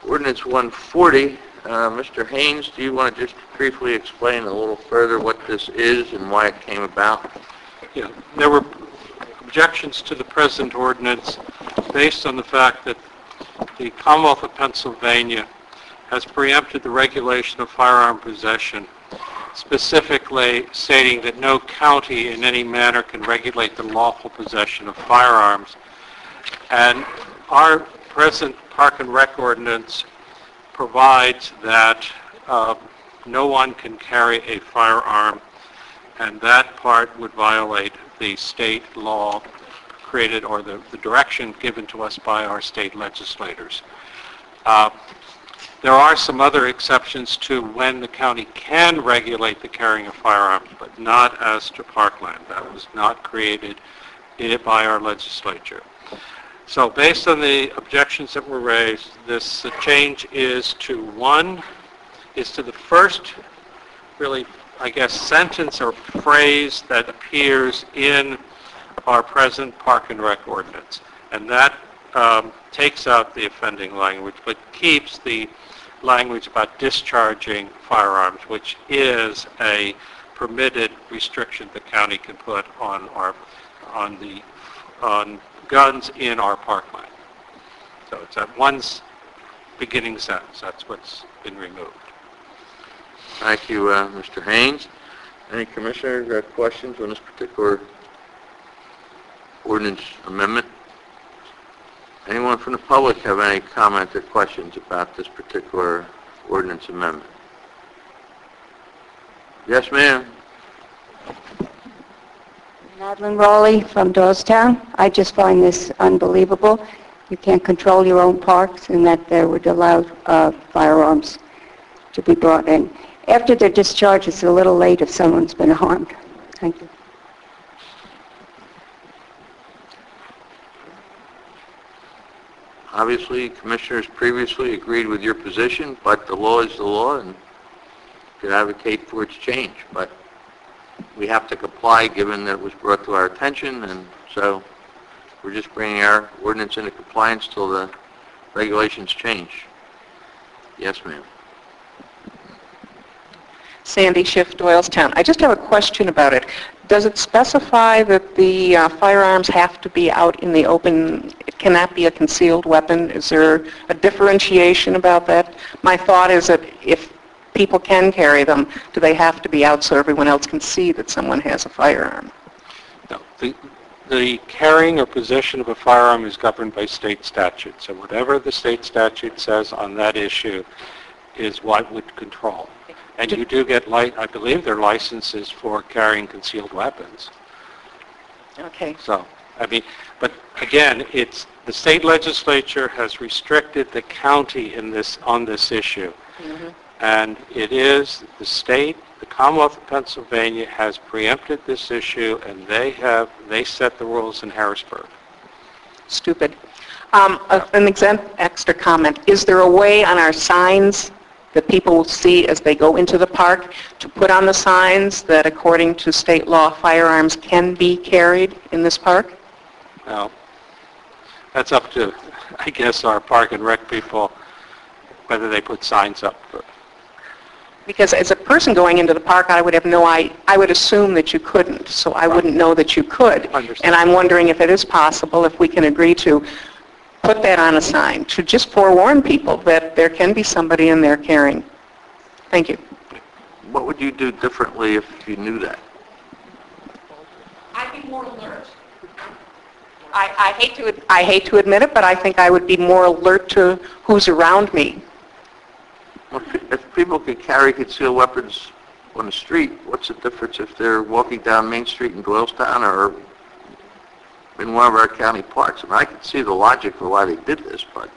Ordinance 140. Mr. Haynes, do you want to just briefly explain a little further what this is and why it came about? Yeah, there were objections to the present ordinance based on the fact that the Commonwealth of Pennsylvania has preempted the regulation of firearm possession, specifically stating that no county in any manner can regulate the lawful possession of firearms. And our present Park and Rec ordinance provides that no one can carry a firearm, and that part would violate the state law created or the direction given to us by our state legislators. There are some other exceptions to when the county can regulate the carrying of firearms, but not as to parkland. That was not created by our legislature. So based on the objections that were raised, this change is to the first, really, I guess, sentence or phrase that appears in our present Park and Rec ordinance. And that takes out the offending language, but keeps the language about discharging firearms, which is a permitted restriction the county can put on guns in our parkland. So it's that one beginning sentence. That's what's been removed. Thank you, Mr. Haynes. Any commissioners got questions on this particular ordinance amendment? Anyone from the public have any comment or questions about this particular ordinance amendment? Yes, ma'am. Madeline Rowley from Doylestown. I just find this unbelievable. You can't control your own parks, and that they would allow firearms to be brought in. After they're discharged, it's a little late if someone's been harmed. Thank you. Obviously, commissioners previously agreed with your position, but the law is the law, and could advocate for its change. But we have to comply given that it was brought to our attention, and so we're just bringing our ordinance into compliance till the regulations change. Yes, ma'am. Sandy Schiff, Doylestown. I just have a question about it. Does it specify that the firearms have to be out in the open? It cannot be a concealed weapon? Is there a differentiation about that? My thought is that if people can carry them, do they have to be out so everyone else can see that someone has a firearm? No. The carrying or possession of a firearm is governed by state statute. So whatever the state statute says on that issue is what would control. And you do get, I believe, there are licenses for carrying concealed weapons. Okay. So, I mean, but again, it's the state legislature has restricted the county on this issue. Mm-hmm. And it is the state, the Commonwealth of Pennsylvania has preempted this issue, and they set the rules in Harrisburg. Stupid. An extra comment. Is there a way on our signs that people will see as they go into the park to put on the signs that according to state law, firearms can be carried in this park? Now, that's up to, I guess, our Park and Rec people, whether they put signs up. Because as a person going into the park, I would assume that you couldn't, so I wouldn't know that you could. And I'm wondering if it is possible, if we can agree to put that on a sign, to just forewarn people that there can be somebody in there carrying. Thank you. What would you do differently if you knew that? I'd be more alert. I hate to admit it, but I think I would be more alert to who's around me. Well, if people could carry concealed weapons on the street, what's the difference if they're walking down Main Street in Doylestown or in one of our county parks? I mean, I can see the logic for why they did this, but...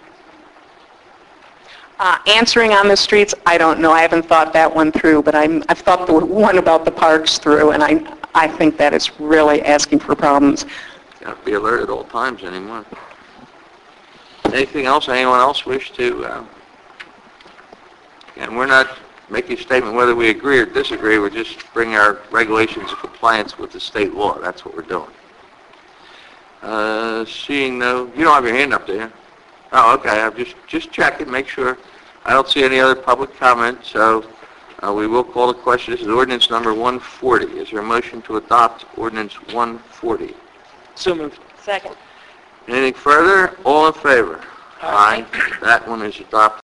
Answering on the streets, I don't know. I haven't thought that one through, but I've thought the one about the parks through, and I think that is really asking for problems. Got to be alert at all times anymore. Anything else? Anyone else wish to... And we're not making a statement whether we agree or disagree. We're just bringing our regulations in compliance with the state law. That's what we're doing. Seeing no... You don't have your hand up, do you? Oh, okay, I'm just checking, make sure. I don't see any other public comment, so we will call the question. This is ordinance number 140. Is there a motion to adopt ordinance 140? So moved. Second. Anything further? All in favor? Aye. That one is adopted.